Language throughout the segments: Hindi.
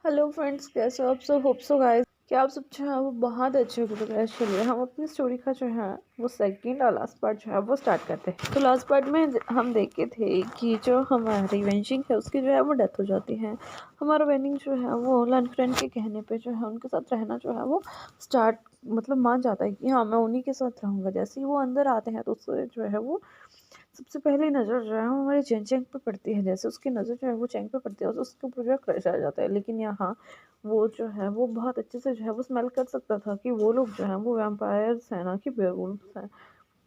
हेलो फ्रेंड्स, कैसे हो आप सब? होप सो गाइस कि आप सब जो है वो बहुत अच्छे हो। तो गाइस चलिए हम अपनी स्टोरी का जो है वो सेकंड और लास्ट पार्ट जो है वो स्टार्ट करते हैं। तो लास्ट पार्ट में हम देखे थे कि जो हमारी वेंशिंग है उसकी जो है वो डेथ हो जाती है। हमारा वेनिंग जो है वो लर्न फ्रेंड के कहने पे जो है उनके साथ रहना जो है वो स्टार्ट मतलब मान जाता है कि हाँ मैं उन्हीं के साथ रहूँगा। जैसे ही वो अंदर आते हैं तो उससे जो है वो सबसे पहली नज़र जो है वो हमारी चेंग पे पड़ती है। जैसे उसकी नज़र जो है वो चेंग पे पड़ती है तो उसके ऊपर जो है क्रश आ जाता है। लेकिन यहाँ वो जो है वो बहुत अच्छे से जो है वो स्मेल कर सकता था कि वो लोग जो हैं वो वैम्पायर्स हैं ना कि वेयरवुल्व्स हैं।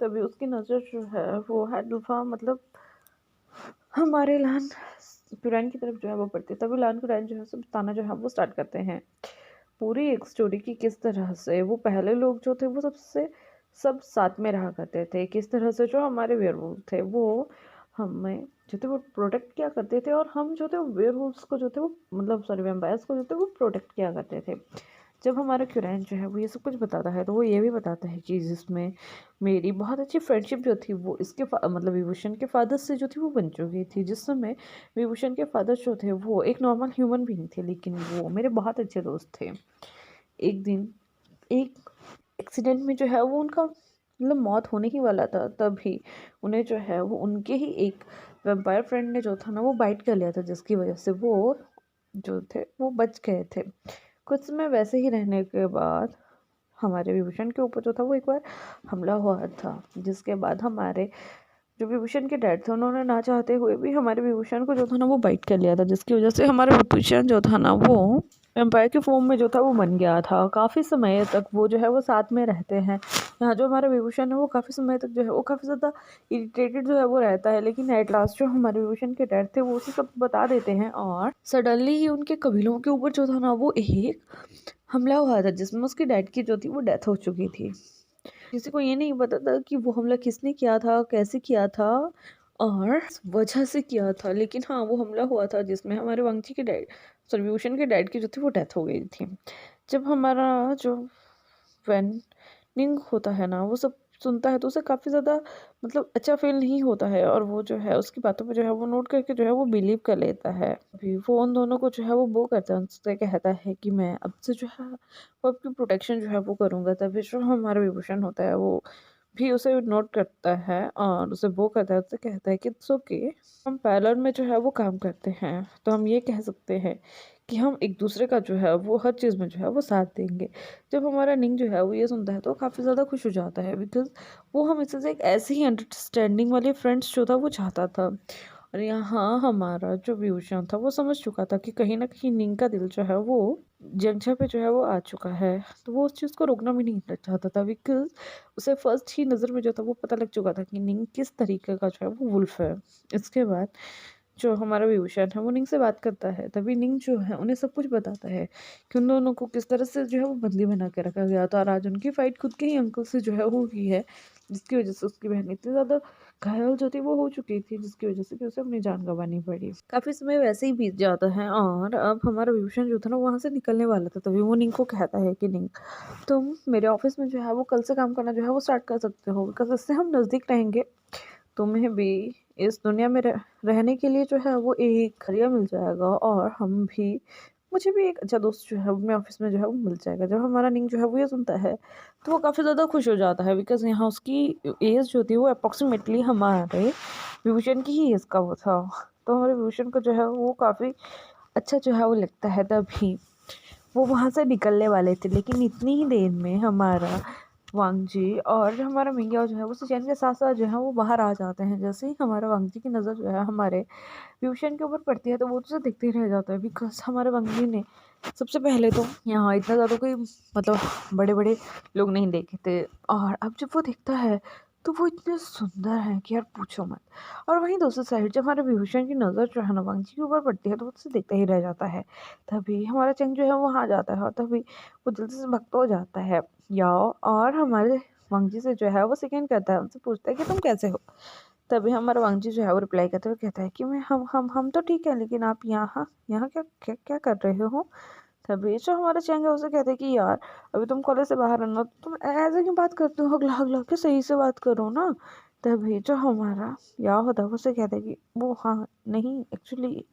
तभी उसकी नज़र जो है वो हैडल्फा मतलब हमारे लान कुरैन की तरफ जो है वो पड़ती है। तभी लान कुरैन जो है सब बताना जो है वो स्टार्ट करते हैं पूरी एक स्टोरी की किस तरह से वो पहले लोग जो थे वो सबसे सब साथ में रहा करते थे। किस तरह से जो हमारे वेयरवुल्फ थे वो हमें जो थे वो प्रोटेक्ट किया करते थे और हम जो थे वो वेयरवुल्फ्स को जो थे वो मतलब सॉरी वैम्पायर्स को जो थे वो प्रोटेक्ट किया करते थे। जब हमारा क्यूरैन जो है वो ये सब कुछ बताता है तो वो ये भी बताता है कि जिसमें मेरी बहुत अच्छी फ्रेंडशिप जो थी वो इसके मतलब विभूषण के फादर से जो थी वो बन चुकी थी। जिस समय विभूषण के फादर जो थे वो एक नॉर्मल ह्यूमन बीइंग थे लेकिन वो मेरे बहुत अच्छे दोस्त थे। एक दिन एक एक्सीडेंट में जो है वो उनका मतलब मौत होने ही वाला था। तभी उन्हें जो है वो उनके ही एक वैम्पायर फ्रेंड ने जो था ना वो बाइट कर लिया था जिसकी वजह से वो जो थे वो बच गए थे। कुछ समय वैसे ही रहने के बाद हमारे विभूषण के ऊपर जो था वो एक बार हमला हुआ था। जिसके बाद हमारे जो विभूषण के डैड थे उन्होंने ना चाहते हुए भी हमारे विभूषण को जो था ना वो बाइट कर लिया था जिसकी वजह से हमारा विभूषण जो था ना वो एम्पायर के फॉर्म में जो था वो बन गया था। काफ़ी समय तक वो जो है वो साथ में रहते हैं। यहाँ जो हमारा विभूषण है वो काफ़ी समय तक जो है वो काफ़ी ज़्यादा इरिटेटेड जो है वो रहता है। लेकिन एट लास्ट जो हमारे विभूषण के डैड थे वो उसे सब बता देते हैं और सडनली ही उनके कबीलों के ऊपर जो था ना वो एक हमला हुआ था जिसमें उसके डैड की जो थी वो डेथ हो चुकी थी। किसी को ये नहीं पता था कि वो हमला किसने किया था, कैसे किया था और वजह से किया था। लेकिन हाँ वो हमला हुआ था जिसमें हमारे वांगची के डैड सॉल्यूशन के डैड की जो थी वो डेथ हो गई थी। जब हमारा जो वेनिंग होता है ना वो सब सुनता है तो उसे काफ़ी ज़्यादा मतलब अच्छा फील नहीं होता है और वो जो है उसकी बातों पे जो है वो नोट करके जो है वो बिलीव कर लेता है। अभी वो उन दोनों को जो है वो करता है उनसे कहता है कि मैं अब से जो है वो आपकी प्रोटेक्शन जो है वो करूँगा। तभी जो हमारा विभूषण होता है वो भी उसे नोट करता है और उसे वो करता है, उससे कहता है कि इट्स ओके। हम पैरेलल में जो है वो काम करते हैं तो हम ये कह सकते हैं कि हम एक दूसरे का जो है वो हर चीज़ में जो है वो साथ देंगे। जब हमारा निंग जो है वो ये सुनता है तो काफ़ी ज़्यादा खुश हो जाता है बिकॉज़ वो हमेशा से एक ऐसे ही अंडरस्टैंडिंग वाले फ्रेंड्स जो था वो चाहता था। और यहाँ हमारा जो विभूषण था वो समझ चुका था कि कहीं न कहीं निंग का दिल जो है वो जंक्शन पे जो है वो आ चुका है। तो वो उस चीज़ को रोकना भी नहीं चाहता था बिकॉज़ उसे फर्स्ट ही नज़र में जो था वो पता लग चुका था कि निंग किस तरीके का जो है वो वुल्फ है। इसके बाद जो हमारा विभूषण है वो निंग से बात करता है। तभी निंग जो है उन्हें सब कुछ बताता है कि उन दोनों को किस तरह से जो है वो बंदी बना के रखा गया था और आज उनकी फ़ाइट खुद के ही अंकल से जो है वो हुई है जिसकी वजह से उसकी बहन इतनी ज़्यादा घायल जो थी वो हो चुकी थी जिसकी वजह से कि उसे अपनी जान गंवानी पड़ी। काफ़ी समय वैसे ही बीत जाता है और अब हमारा विभूषण जो था ना वहाँ से निकलने वाला था। तभी वो निंग को कहता है कि निंग तुम मेरे ऑफिस में जो है वो कल से काम करना जो है वो स्टार्ट कर सकते हो बिकॉज इससे हम नज़दीक रहेंगे। तुम्हें भी इस दुनिया में रहने के लिए जो है वो एक जरिया मिल जाएगा और हम भी मुझे भी एक अच्छा दोस्त जो है अपने ऑफिस में जो है वो मिल जाएगा। जब हमारा निंग जो है वो ये सुनता है तो वो काफ़ी ज़्यादा खुश हो जाता है बिकॉज यहाँ उसकी एज जो थी वो अप्रॉक्सीमेटली हमारे विभूषण की ही एज का वो था। तो हमारे विभूषण को जो है वो काफ़ी अच्छा जो है वो लगता है। तभी वो वहाँ से निकलने वाले थे लेकिन इतनी ही देर में हमारा वांगजी और जो हमारा मिंगिया जो है वो सुचैन के साथ साथ जो है वो बाहर आ जाते हैं। जैसे ही हमारा वांगजी की नज़र जो है हमारे ट्यूशन के ऊपर पड़ती है तो वो तो उसे देखते ही रह जाता है बिकॉज हमारे वांगजी ने सबसे पहले तो यहाँ इतना ज़्यादा कोई मतलब बड़े बड़े लोग नहीं देखे थे और अब जब वो देखता है तो वो इतने सुंदर हैं कि यार पूछो मत। और वहीं दूसरी साइड जब हमारे विभूषण की नज़र जो है ना वांगजी के ऊपर पड़ती है तो वो उसे देखते ही रह जाता है। तभी हमारा चंग जो है वो वहाँ जाता है और तभी वो जल्दी से भक्त हो जाता है याओ और हमारे वांगजी से जो है वो सेकंड करता है, उनसे पूछता है कि तुम कैसे हो। तभी हमारा वांगजी जो है वो रिप्लाई करते हुए कहता है कि मैं हम तो ठीक है लेकिन आप यहाँ यहाँ क्या क्या क्या कर रहे हो। तभी जो हमारा चैंग है उसे कहते हैं कि यार अभी तुम कॉलेज से बाहर आना तो तुम ऐसे क्यों बात करते हो, हगला हगला के सही से बात करो ना। तभी जो हमारा या होता है उसे कहते हैं कि वो हाँ नहीं एक्चुअली।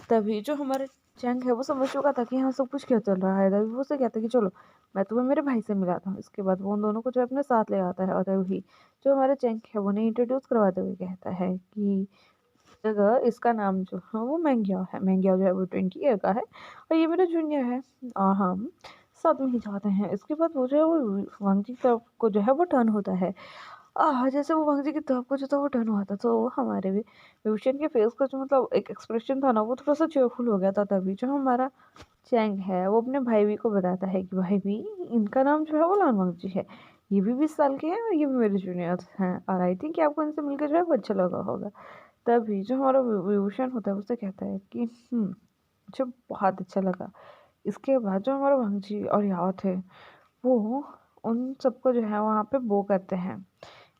तभी जो हमारे चैंग है वो समझ चुका था कि यहाँ सब कुछ क्या चल रहा है। तभी वो उससे कहता है कि चलो मैं तुम्हें मेरे भाई से मिलाता हूँ। इसके बाद वो उन दोनों को जो है अपने साथ ले आता है और तभी जो हमारा चैंग है वो उन्हें इंट्रोड्यूस करवाते हुए कहता है कि जगह इसका नाम जो है वो मैंग्याओ है। मैंग्याओ जो है वो 20 ईयर का है और ये मेरा जूनियर है और हम साथ में ही जाते हैं। इसके बाद वो जो है वो वांगजी की तरफ को जो है वो टर्न होता है। जैसे वो वांगजी की तरफ को जो था वो टर्न हुआ था तो हमारे भी विभूषण के फेस का जो मतलब एक एक्सप्रेशन था ना वो थोड़ा सा चेयरफुल हो गया था। तभी जो हमारा चैंग है वो अपने भाई भी को बताता है कि भाई भी इनका नाम जो है वो लान वांगजी है। ये भी 20 साल के हैं और ये भी मेरे जूनियर्स हैं और आई थिंक आपको इनसे मिलकर जो है वो अच्छा लगा होगा। तभी जो हमारा विभूषण होता है उससे कहता है कि मुझे बहुत अच्छा लगा। इसके बाद जो हमारे भांजी और याओ थे वो उन सबको जो है वहाँ पे बो करते हैं।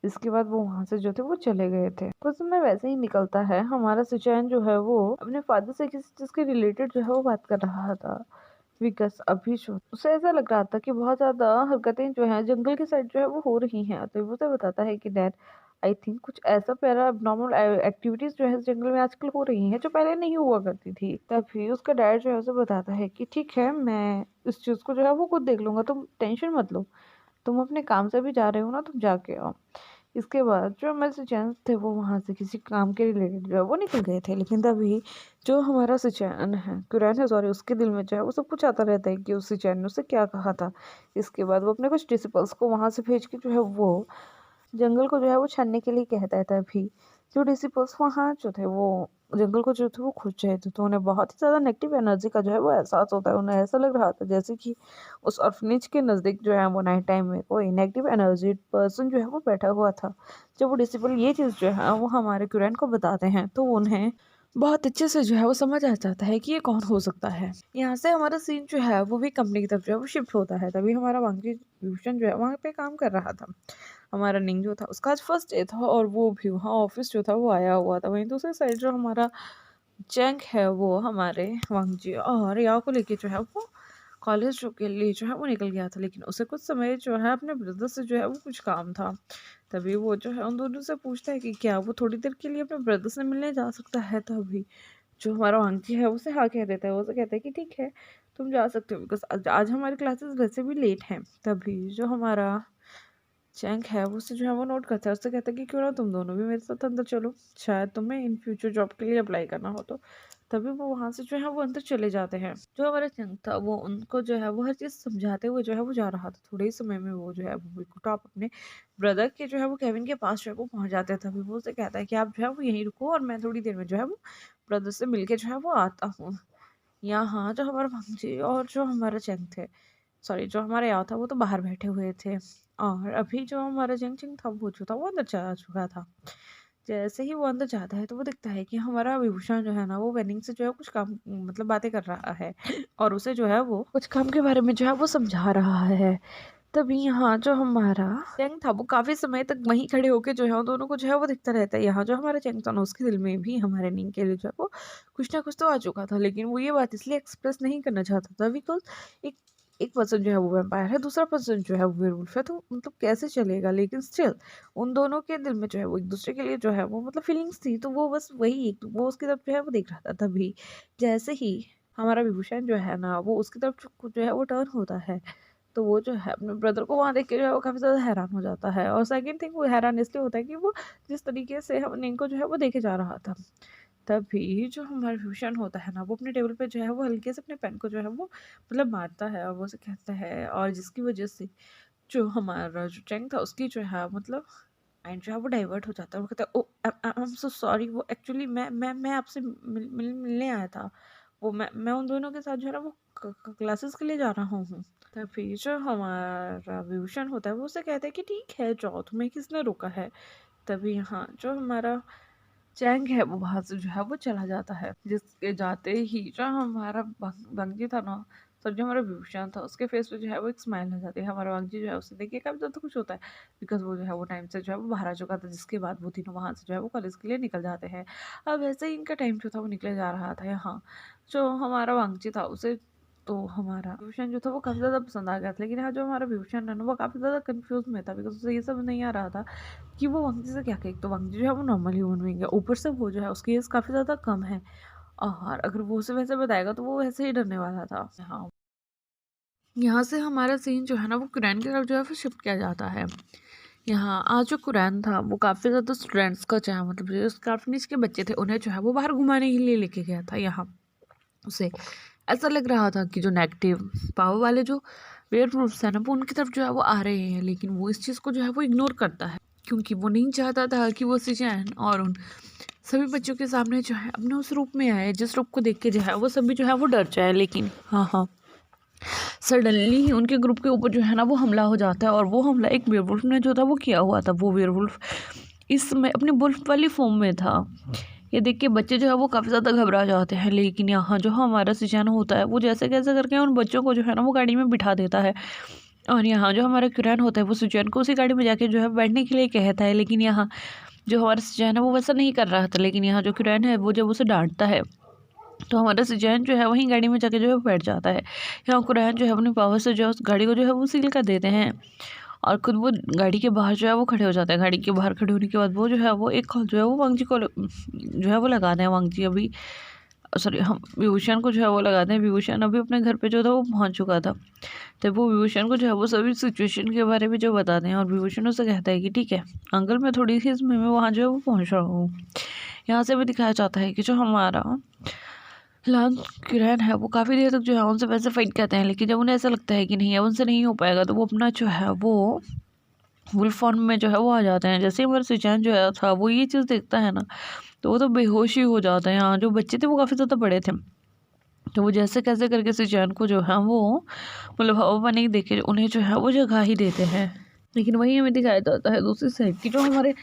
इसके बाद वो वहाँ से जो थे वो चले गए थे। कुछ समय वैसे ही निकलता है। हमारा सुचैन जो है वो अपने फादर से किसी चीज़ के रिलेटेड जो है वो बात कर रहा था। विकास अभी जो उसे ऐसा लग रहा था कि बहुत ज़्यादा हरकतें जो हैं जंगल की साइड जो है वो हो रही हैं। तो वो उसे बताता है कि डैड आई थिंक कुछ ऐसा पैरा नॉर्मल एक्टिविटीज जो है इस जंगल में आजकल हो रही हैं जो पहले नहीं हुआ करती थी। तभी उसका डैड जो है उसे बताता है कि ठीक है मैं इस चीज़ को जो है वो खुद देख लूंगा, तुम टेंशन मत लो। तुम अपने काम से भी जा रहे हो ना, तुम जाके आओ। इसके बाद जो हमारे सुचैन थे वो वहाँ से किसी काम के रिलेटेड जो है वो निकल गए थे। लेकिन तभी जो हमारा सुचैन है कुरैन है सॉरी उसके दिल में जो है वो सब कुछ आता रहता है कि उस सुचैन ने उससे क्या कहा था। इसके बाद वो अपने कुछ डिसिपल्स को वहाँ से भेज के जो है वो जंगल को जो है वो छानने के लिए कहता है। तभी जो डिसिपल्स वहाँ जो थे वो जंगल को जो थे वो खोज रहे थे तो उन्हें बहुत ही ज़्यादा नेगेटिव एनर्जी का जो है वो एहसास होता है। उन्हें ऐसा लग रहा था जैसे कि उस ऑर्फनेज के नज़दीक जो है वो नाइट टाइम में कोई नेगेटिव एनर्जी पर्सन जो है वो बैठा हुआ था। जब वो डिसिपल ये चीज़ जो है वो हमारे कुरैन को बताते हैं तो उन्हें बहुत अच्छे से जो है वो समझ आ जाता है कि ये कौन हो सकता है। यहाँ से हमारा सीन जो है वो भी कंपनी की तरफ जो है वो शिफ्ट होता है। तभी हमारा वांगी विभूषण जो है वहाँ पे काम कर रहा था। हमारा निंग जो था उसका आज फर्स्ट डे था और वो भी वहाँ ऑफिस जो था वो आया हुआ था। वहीं दूसरी साइड जो हमारा चैंग है वो हमारे वांगजी और याओ को लेके जो है वो कॉलेज के लिए जो है वो निकल गया था। लेकिन उसे कुछ समय जो है अपने ब्रदर से जो है वो कुछ काम था। तभी वो जो है उन दोनों से पूछता है कि क्या वो थोड़ी देर के लिए अपने ब्रदर से मिलने जा सकता है। तभी जो हमारा वांगजी है उसे हाँ कह देता है। वो उसे कहता है कि ठीक है तुम जा सकते हो बिकॉज आज हमारी क्लासेस वैसे भी लेट हैं। तभी जो हमारा चैंग है वो उसे जो है वो नोट करता है। उससे कहता है कि क्यों ना तुम दोनों भी मेरे साथ अंदर चलो, शायद तुम्हें इन फ्यूचर जॉब के लिए अप्लाई करना हो तो। तभी वो वहाँ से जो है वो अंदर चले जाते हैं। जो हमारा चैंग था वो उनको जो है वो हर चीज़ समझाते हुए जो है वो जा रहा था। थोड़े ही समय में वो जो है वो टॉप अपने ब्रदर के जो है वो केविन के पास जो है वो पहुँच जाते हैं। तभी वो उसे कहता है कि आप जो है वो यहीं रुको और मैं थोड़ी देर में जो है वो ब्रदर से मिल के जो है वो आता हूँ। यहाँ जो हमारा भांजी और जो हमारा चैंग थे सॉरी जो हमारा याव था वो तो बाहर बैठे हुए थे और अभी जो हमारा जंग चिंग था वो जो था वो अंदर चला चुका था। जैसे ही वो अंदर जाता है तो वो दिखता है कि हमारा विभूषण जो है ना वो वेनिंग से जो है कुछ काम मतलब बातें कर रहा है और उसे जो है वो कुछ काम के बारे में जो है वो समझा रहा है। तभी यहाँ जो हमारा चैंग था वो काफी समय तक वहीं खड़े होके जो है उन दोनों को जो है वो दिखता रहता है। यहाँ जो हमारा चैंग था ना उसके दिल में भी हमारे नींद के लिए जो है वो कुछ ना कुछ तो आ चुका था। लेकिन वो ये बात इसलिए एक्सप्रेस नहीं करना चाहता था बिकॉज एक एक पर्सन जो है वो वैम्पायर है, दूसरा पर्सन जो है वो वेयरवुल्फ है। तो मतलब कैसे चलेगा। लेकिन स्टिल उन दोनों के दिल में जो है वो एक दूसरे के लिए जो है वो मतलब फीलिंग्स थी। तो वो बस वही वो उसकी तरफ जो है वो देख रहा था। तभी जैसे ही हमारा विभूषण जो है ना वो उसकी तरफ जो है वो टर्न होता है तो वो जो है अपने ब्रदर को वहाँ देख के जो है वो काफ़ी ज़्यादा हैरान हो जाता है। और सेकंड थिंग वो हैरान इसलिए होता है कि वो जिस तरीके से हम निंग को जो है वो देखे जा रहा था। तभी जो हमारा विभूषण होता है ना वो अपने टेबल पे जो है वो हल्के से अपने पेन को जो है वो मतलब मारता है और वो उसे कहता है और जिसकी वजह से जो हमारा जो चैंग था उसकी जो है मतलब माइंड जो है वो डाइवर्ट हो जाता है। वो कहता है ओ आई एम सो सॉरी, वो एक्चुअली मैं आपसे मिलने आया था। वो मैं उन दोनों के साथ जो है ना वो क्लासेस के लिए जा रहा हूँ। तभी जो हमारा विभूषण होता है वो उसे कहता है कि ठीक है जाओ, तुम्हें किसने रोका है। तभी यहाँ जो हमारा चैंग है वो वहां से जो है वो चला जाता है। जिसके जाते ही जो हमारा बंजी था ना सर जो हमारा विभूषण था उसके फेस पे जो है वो एक स्माइल आ जाती है। हमारा बंजी जो है उसे देखिए काफी ज्यादा खुश होता है बिकॉज वो जो है वो टाइम से जो है वो बाहर आ चुका था। जिसके बाद वो तीनों वहां से जो है वो कॉलेज के लिए निकल जाते हैं। अब ऐसे ही इनका टाइम जो था वो निकले जा रहा था। यहाँ जो हमारा वांगची था उसे तो हमारा विभूषण जो था वो काफ़ी ज़्यादा पसंद आ गया था। लेकिन यहाँ जो हमारा विभूषण है ना वो काफ़ी ज़्यादा कंफ्यूज में था बिकॉज उसे ये सब नहीं आ रहा था कि वो वांगजी से क्या कहे। तो वांगजी जो है वो नॉर्मल ह्यूमन बीइंग है, ऊपर से वो जो है उसकी एज काफ़ी ज़्यादा कम है और अगर वो उसे वैसे बताएगा तो वो वैसे ही डरने वाला था। हाँ, यहाँ से हमारा सीन जो है ना वो कुरैन की तरफ जो है फिर शिफ्ट किया जाता है। यहाँ आज जो कुरैन था वो काफ़ी ज़्यादा स्टूडेंट्स का जो है मतलब जो स्कार्फनिश के बच्चे थे उन्हें जो है वो बाहर घुमाने के लिए लेके गया था। यहाँ उसे ऐसा लग रहा था कि जो नेगेटिव पावर वाले जो वेयरवुल्व्स हैं ना वो उनकी तरफ जो है वो आ रहे हैं, लेकिन वो इस चीज़ को जो है वो इग्नोर करता है क्योंकि वो नहीं चाहता था कि वो सिजैन और उन सभी बच्चों के सामने जो है अपने उस रूप में आए जिस रूप को देख के जो है वो सभी जो है वो डर जाए। लेकिन हाँ, सडनली ही उनके ग्रुप के ऊपर जो है ना वो हमला हो जाता है और वो हमला एक वेयरवुल्फ ने जो था वो किया हुआ था। वो वेयरवुल्फ इस समय अपनी वुल्फ वाली फॉर्म में था। ये देख के बच्चे जो है वो काफ़ी ज़्यादा घबरा जाते हैं, लेकिन यहाँ जो हमारा सिजाना होता है वो जैसे कैसे करके उन बच्चों को जो है ना वो गाड़ी में बिठा देता है। और यहाँ जो हमारा कुरैन होता है वो सुजैन को उसी गाड़ी में जाके जो है बैठने के लिए कहता है, लेकिन यहाँ जो हमारा सुजैन है वो वैसा नहीं कर रहा था। लेकिन यहाँ जो कुरैन है वो जब उसे डांटता है तो हमारा सुजैन जो है वहीं गाड़ी में जाके जो है बैठ जाता है। यहाँ कुरैन जो है अपनी पावर से जो है उस गाड़ी को जो है वो सील कर देते हैं और खुद वो गाड़ी के बाहर जो है वो खड़े हो जाते हैं। गाड़ी के बाहर खड़े होने के बाद वो जो है वो एक कॉल जो है वो वांगजी को जो है वो लगाते हैं। वांगजी अभी सॉरी हम विभूषण को जो है वो लगाते हैं। विभूषण अभी अपने घर पे जो था वो पहुंच चुका था, तब वो विभूषण को जो है वो सभी सिचुएशन के बारे में जो बताते हैं और विभूषण उससे कहता है कि ठीक है अंकल, मैं थोड़ी सी इसमें मैं वहाँ जो है वो पहुँच रहा हूँ। यहाँ से भी दिखाया जाता है कि जो हमारा लान कुरैन है वो काफ़ी देर तक जो है उनसे वैसे फाइट करते हैं, लेकिन जब उन्हें ऐसा लगता है कि नहीं अब उनसे नहीं हो पाएगा तो वो अपना जो है वो वुल्फ फॉर्म में जो है वो आ जाते हैं। जैसे ही हमारा सुजैन जो है था वो ये चीज़ देखता है ना तो वो तो बेहोश ही हो जाता है। यहाँ जो बच्चे थे वो काफ़ी ज़्यादा बड़े थे, तो वो जैसे कैसे करके सुजैन को जो है वो मतलब हवा पानी दे के उन्हें जो है वो जगह ही देते हैं। लेकिन वही हमें दिखाया जाता है दूसरी साइड की जो हमारे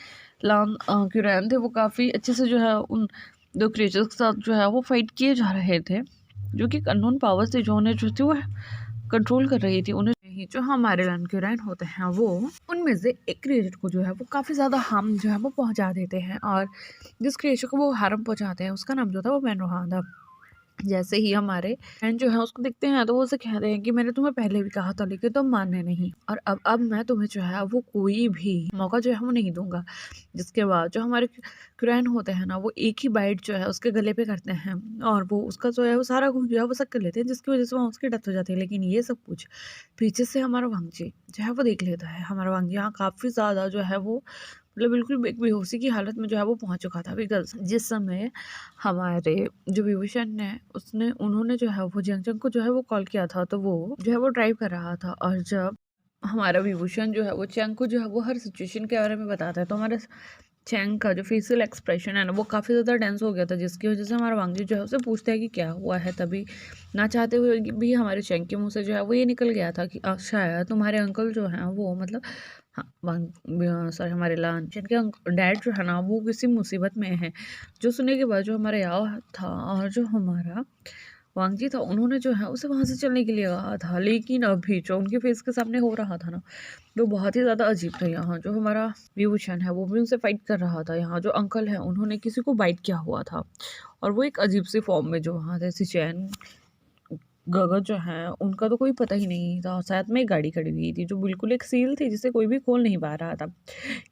लान कुरैन थे वो काफ़ी अच्छे से जो है उन दो क्रिएचर्स के साथ जो है वो फाइट किए जा रहे थे, जो कि अननोन पावर्स थी जो उन्हें जो थी वो कंट्रोल कर रही थी उन्हें ही। जो हमारे लान कुरैन होते हैं वो उनमें से एक क्रिएचर को जो है वो काफ़ी ज़्यादा हार्म जो है वो पहुंचा देते हैं और जिस क्रिएचर को वो हार्म पहुंचाते हैं उसका नाम जो था वो मैनरोहान था। जैसे ही हमारे फ्रेंड जो है उसको दिखते हैं तो वो उसे कहते हैं कि मैंने तुम्हें पहले भी कहा था लेकिन तुम मानने नहीं, और अब मैं तुम्हें जो है वो कोई भी मौका जो है वो नहीं दूंगा। जिसके बाद जो हमारे कुरैन होते हैं ना वो एक ही बाइट जो है उसके गले पे करते हैं और वो उसका जो है वो सारा खून जो है वो सक कर लेते हैं, जिसकी वजह से वहाँ उसकी डेथ हो जाती है। लेकिन ये सब कुछ पीछे से हमारा वांगजी जो है वो देख लेता है। हमारा वांगजी यहाँ काफ़ी ज़्यादा जो है वो मतलब बिल्कुल एक बेहोशी की हालत में जो है वो पहुंच चुका था, बिकॉज जिस समय हमारे जो विभूषण ने उसने उन्होंने जो है वो जंग को जो है वो कॉल किया था तो वो जो है वो ड्राइव कर रहा था। और जब हमारा विभूषण जो है वो चैंग को जो है वो हर सिचुएशन के बारे में बताता है तो हमारा चैंग का जो फेशियल एक्सप्रेशन है ना वो काफ़ी ज़्यादा टेंस हो गया था, जिसकी वजह से हमारा वांगजी जो है उसे पूछता है कि क्या हुआ है। तभी ना चाहते हुए भी हमारे चैंग के मुंह से जो है वो ये निकल गया था कि शायद तुम्हारे अंकल जो हैं वो मतलब हाँ सॉरी हमारे लान जिनके डैड जो है ना वो किसी मुसीबत में है। जो सुनने के बाद जो हमारा याव था और जो हमारा वांगजी था उन्होंने जो है उसे वहाँ से चलने के लिए कहा था, लेकिन अभी जो उनके फेस के सामने हो रहा था ना वो बहुत ही ज़्यादा अजीब था। यहाँ जो हमारा विभूषण है वो भी उनसे फाइट कर रहा था। यहाँ जो अंकल है उन्होंने किसी को बाइट किया हुआ था और वो एक अजीब सी फॉर्म में जो वहाँ थे सिचैन गगन जो है उनका तो कोई पता ही नहीं था। साथ में एक गाड़ी खड़ी हुई थी जो बिल्कुल एक सील थी जिसे कोई भी खोल नहीं पा रहा था।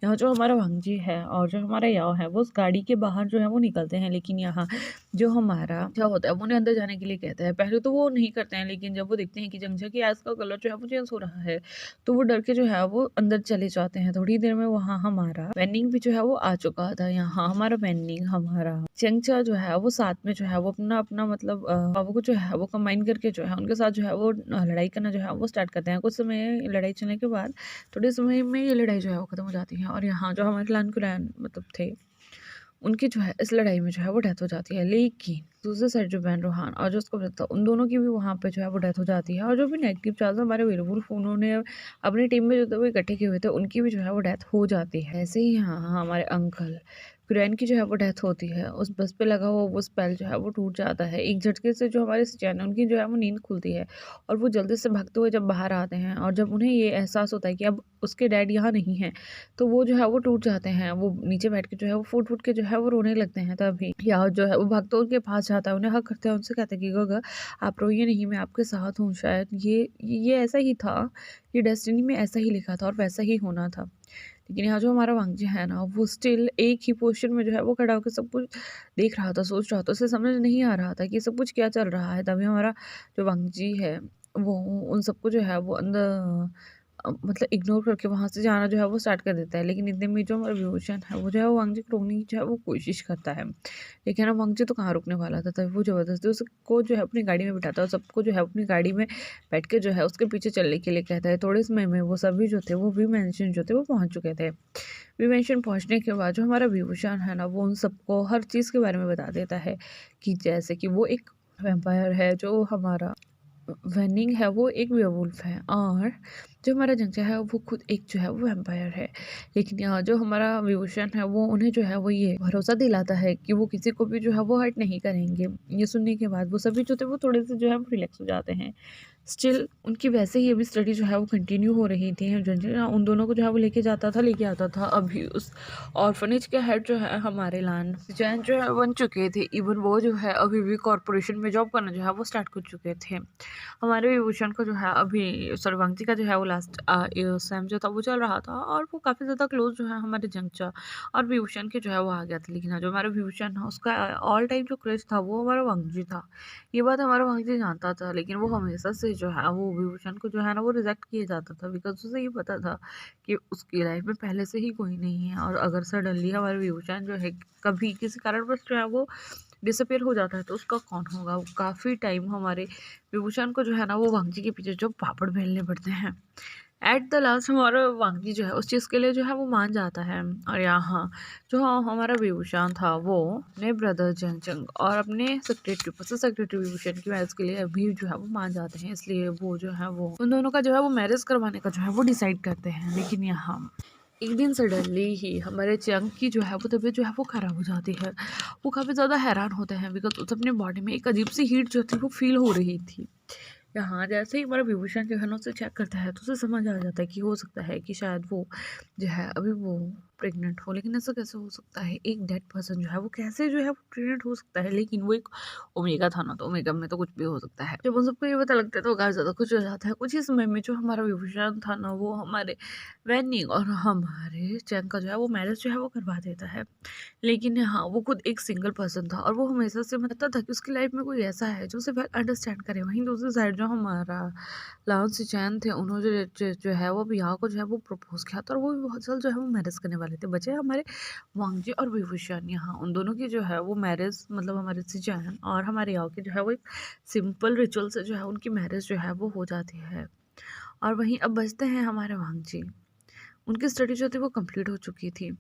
यहाँ जो हमारा वांगजी है और जो हमारा याव है वो उस गाड़ी के बाहर जो है वो निकलते हैं, लेकिन यहाँ जो हमारा क्या होता है वो उन्हें अंदर जाने के लिए कहता है। पहले तो वो नहीं करते हैं, लेकिन जब वो देखते हैं कि जंगजा की आइस का कलर जो है वो चेंज हो रहा है तो वो डर के जो है वो अंदर चले जाते हैं। थोड़ी देर में वहाँ हमारा वेनिंग भी जो है वो आ चुका था। यहाँ हमारा वेनिंग हमारा चंगचा जो है वो साथ में जो है वो अपना अपना मतलब पावर को जो है वो कंबाइन करके जो है उनके साथ जो है वो लड़ाई करना जो है वो स्टार्ट करते हैं। कुछ समय लड़ाई चलने के बाद थोड़े समय में ये लड़ाई जो है वो खत्म हो जाती है और यहाँ जो हमारे लान कुरैन मतलब थे उनकी जो है इस लड़ाई में जो है वो डेथ हो जाती है। लेकिन दूसरे साइड जो बैनरोहान और जो उसका ब्रदर था उन दोनों की भी वहाँ पे जो है वो डेथ हो जाती है। और जो भी नेगेटिव चार्ज हमारे वेयरवुल्फ उन्होंने अपनी टीम में जो थे वो इकट्ठे किए हुए थे उनकी भी जो है वो डेथ हो जाती है। ऐसे ही यहाँ हमारे अंकल कुरैन की जो है वो डेथ होती है। उस बस पे लगा हुआ वो स्पेल जो है वो टूट जाता है। एक झटके से जो हमारे सिचैन है उनकी जो है वो नींद खुलती है और वो जल्दी से भागते हुए जब बाहर आते हैं और जब उन्हें ये एहसास होता है कि अब उसके डैड यहाँ नहीं है तो वो जो है वो टूट जाते हैं। वो नीचे बैठ के जो है वो फूट फूट के जो है वो रोने लगते हैं। तभी या जो है वो भागते उनके पास जाता है, उन्हें हक करते हैं, उनसे कहते हैं कि गगा आप रोइए नहीं, मैं आपके साथ हूँ। शायद ये ऐसा ही था, ये डेस्टिनी में ऐसा ही लिखा था और वैसा ही होना था। लेकिन यहाँ जो हमारा वांगजी है ना, वो स्टिल एक ही पोस्चर में जो है वो खड़ा होकर सब कुछ देख रहा था, सोच रहा था। उसे समझ नहीं आ रहा था कि सब कुछ क्या चल रहा है। तभी हमारा जो वांगजी है वो उन सबको जो है वो अंदर मतलब इग्नोर करके वहाँ से जाना जो है वो स्टार्ट कर देता है। लेकिन इतने में जो हमारा विभूषण है वो जो है वो वांगजी को रोकने की जो है वो कोशिश करता है। लेकिन ना वांगजी तो कहाँ रुकने वाला था। तभी वो ज़बरदस्ती उसको जो है अपनी गाड़ी में बिठाता है और सबको जो है अपनी गाड़ी में बैठ के जो है उसके पीछे चलने के लिए कहता है। थोड़े समय में वो सभी जो थे वो वी मेंशन जो थे वो पहुँच चुके थे। वी मेंशन पहुँचने के बाद जो हमारा विभूषण है ना, वो उन सबको हर चीज़ के बारे में बता देता है कि जैसे कि वो एक वैम्पायर है, जो हमारा वेनिंग है वो एक वेयरवुल्फ है, और जो हमारा जंगचा है वो खुद एक जो है वो वैम्पायर है। लेकिन यहाँ जो हमारा विभूषण है वो उन्हें जो है वो ये भरोसा दिलाता है कि वो किसी को भी जो है वो हर्ट नहीं करेंगे। ये सुनने के बाद वो सभी जो थे वो थोड़े से जो है वो रिलैक्स हो जाते हैं। स्टिल उनकी वैसे ही अभी स्टडी जो है वो कंटिन्यू हो रही थी। जंजीरा उन दोनों को जो है वो लेके जाता था, लेके आता था। अभी उस ऑर्फनेज के हेड जो है हमारे लान जैन जो है बन चुके थे। इवन वो जो है अभी भी कॉरपोरेशन में जॉब करना जो है वो स्टार्ट कर चुके थे। हमारे विभूषण को जो है अभी सर्वांगी का जो है वो लास्ट सेम जो था वो चल रहा था, और वो काफ़ी ज़्यादा क्लोज जो है हमारे जंगचा और विभूषण के जो है वो आ गया था। लेकिन हाँ, जो हमारा विभूषण है उसका ऑल टाइम जो क्रश था वो हमारा वांगजी था। ये बात हमारा वांगजी जानता था, लेकिन वो हमेशा से जो है वो विभूषण को जो है ना वो रिजेक्ट किया जाता था, बिकॉज उसे ये पता था कि उसकी लाइफ में पहले से ही कोई नहीं है। और अगर सडनली हमारा विभूषण जो है कभी किसी कारणवश जो है वो डिसअपियर हो जाता है तो उसका कौन होगा। वो काफ़ी टाइम हमारे विभूषण को जो है ना वो वांगजी के पीछे जो पापड़ बेलने पड़ते हैं। एट द लास्ट हमारा वांगजी जो है उस चीज़ के लिए जो है वो मान जाता है। और यहाँ जो हमारा विभूषण था वो अपने ब्रदर जंगचंग और अपने सेक्रेटरी विभूषण की मैरिज के लिए अभी जो है वो मान जाते हैं। इसलिए वो जो है वो उन दोनों का जो है वो मैरिज करवाने का जो है वो डिसाइड करते हैं। लेकिन यहाँ एक दिन सडनली ही हमारे चंग की जो है वो तबीयत जो है वो ख़राब हो जाती है। वो काफ़ी ज़्यादा हैरान होते हैं, बिकॉज उसे अपने बॉडी में एक अजीब सी हीट जो थी वो फील हो रही थी। यहाँ जैसे ही हमारा विभूषण जो है ना उसे चेक करता है तो उसे समझ आ जाता है कि हो सकता है कि शायद वो जो है अभी वो प्रेग्नेंट हो। लेकिन ऐसा कैसे हो सकता है, एक डेड पर्सन जो है वो कैसे जो है वो प्रेग्नेंट हो सकता है। लेकिन वो एक ओमेगा था ना, तो ओमेगा में तो कुछ भी हो सकता है। जब उन सबको ये पता लगता है तो काफ़ी ज़्यादा कुछ हो जाता है। कुछ ही समय में जो हमारा विभूषण था ना वो हमारे वैनिंग और हमारे चैन का जो है वो मैरिज जो है वो करवा देता है। लेकिन हाँ, वो खुद एक सिंगल पर्सन था और वो हमेशा से मानता था कि उसकी लाइफ में कोई ऐसा है जो उसे वेल अंडरस्टैंड करे। वहीं दूसरी साइड जो हमारा लाउन सिचैन थे, उन्होंने जो है वो बियाह को जो है वो प्रपोज किया था, और वो भी बहुत जल्द जो है वो मैरिज करने वाले थे। बचे हमारे वांगजी और विभूषण। यहाँ उन दोनों की जो है वो मैरिज मतलब हमारे सिचैन और हमारे याओ की जो है वो एक सिंपल रिचुअल से जो है उनकी मैरिज जो है वो हो जाती है। और वहीं अब बचते हैं हमारे वांगजी। उनकी स्टडी जो थी वो कंप्लीट हो चुकी थी।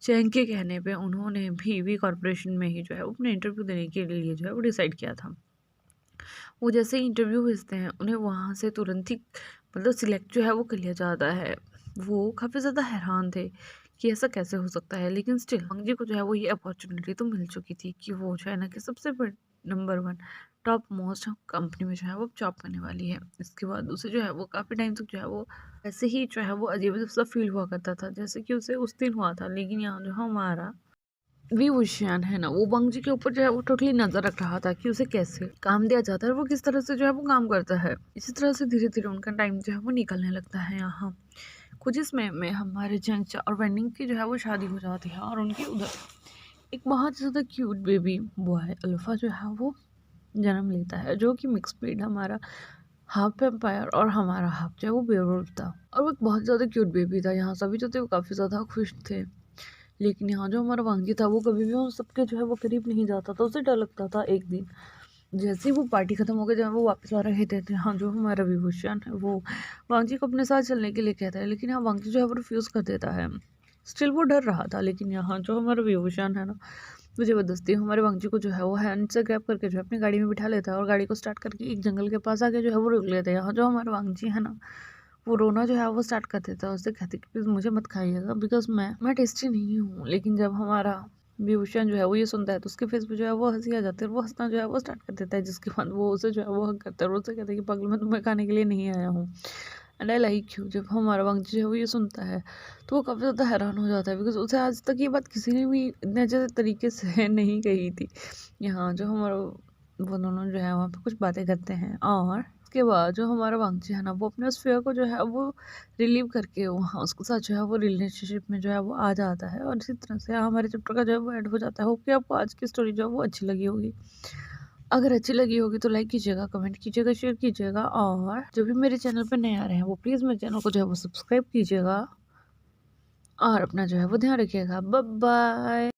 चैंग के कहने पे उन्होंने भी कॉरपोरेशन में ही जो है अपने इंटरव्यू देने के लिए जो है वो डिसाइड किया था। वो जैसे ही इंटरव्यू भेजते हैं उन्हें वहाँ से तुरंत ही मतलब सिलेक्ट जो है वो कर लिया जाता है। वो काफ़ी ज़्यादा हैरान थे कि ऐसा कैसे हो सकता है। लेकिन स्टिल मंगजी को जो है वो ये अपॉर्चुनिटी तो मिल चुकी थी कि वो जो है ना कि सबसे नंबर 1 टॉप मोस्ट कंपनी में जो है वो जॉब करने वाली है। इसके बाद उसे जो है वो काफ़ी टाइम तक जो है वो ऐसे ही जो है वो अजीब सा फील हुआ करता था जैसे कि उसे उस दिन हुआ था। लेकिन यहाँ जो हमारा विभूषण है ना वो वांगजी के ऊपर जो है वो टोटली नजर रख रहा था कि उसे कैसे काम दिया जाता है, वो किस तरह से जो है वो काम करता है। इसी तरह से धीरे धीरे उनका टाइम जो है वो निकलने लगता है। यहाँ कुछ ही समय में हमारे जंगचा और वेनिंग की जो है वो शादी हो जाती है, और उनकी उधर एक बहुत ज़्यादा क्यूट बेबी बॉय अल्फा जो है वो जन्म लेता है, जो कि मिक्स ब्रीड हमारा हाफ एम्पायर और हमारा हाफ जो है वो बेवरूथ था। और वो एक बहुत ज़्यादा क्यूट बेबी था। यहाँ सभी जो थे वो काफ़ी ज़्यादा खुश थे। लेकिन यहाँ जो हमारा वांगी था वो कभी भी उन सबके जो है वो करीब नहीं जाता था। उसे डर लगता था। एक दिन जैसे ही वो पार्टी खत्म हो गई, जब वो वापस आ रहे थे तो यहाँ जो हमारा विभूषण है वो वांगी को अपने साथ चलने के लिए कहता है। लेकिन यहाँ वांगी जो है वो रिफ्यूज़ कर देता है। स्टिल वो डर रहा था। लेकिन यहाँ जो हमारा विभूषण है ना वो ज़बरदस्ती हमारे वांगजी को जो है वो हैंड से ग्रैब करके जो है अपनी गाड़ी में बिठा लेता है, और गाड़ी को स्टार्ट करके एक जंगल के पास आके जो है वो रुक लेता है। यहाँ जो हमारा वांगजी है ना वो रोना जो है वो स्टार्ट कर देता है। उससे कहती कि प्लीज़ मुझे मत खाइएगा, बिकॉज मैं टेस्टी नहीं हूँ। लेकिन जब हमारा विभूषण जो है वो ये सुनता है तो उसके फेस पे जो है वो हंसी आ जाती है, और वो हंसना जो है वो स्टार्ट कर देता है। जिसके बाद वो उसे जो है वो हक करता है और उससे कहता है कि पागल मैं तुम्हें खाने के लिए नहीं आया हूँ, एंड आई लाइक यू। जब हमारा वांगजी जो है वो ये सुनता है तो वो काफ़ी ज़्यादा हैरान हो जाता है, बिकॉज उसे आज तक ये बात किसी ने भी इतने अच्छे तरीके से नहीं कही थी। यहाँ जो हमारा वो दोनों जो है वहाँ पे कुछ बातें करते हैं, और उसके बाद जो हमारा वांगची है ना, वो अपने उस फ़ियर को जो है वो रिलीव करके वहाँ उसके साथ जो है वो रिलेशनशिप में जो है वो आ जाता है, और इसी तरह से हमारे चैप्टर का जो है वो एंड हो जाता है। होप कि आपको आज की स्टोरी जो है वो अच्छी लगी होगी। अगर अच्छी लगी होगी तो लाइक कीजिएगा, कमेंट कीजिएगा, शेयर कीजिएगा, और जो भी मेरे चैनल पे नए आ रहे हैं वो प्लीज़ मेरे चैनल को जो है वो सब्सक्राइब कीजिएगा, और अपना जो है वो ध्यान रखिएगा। Bye bye.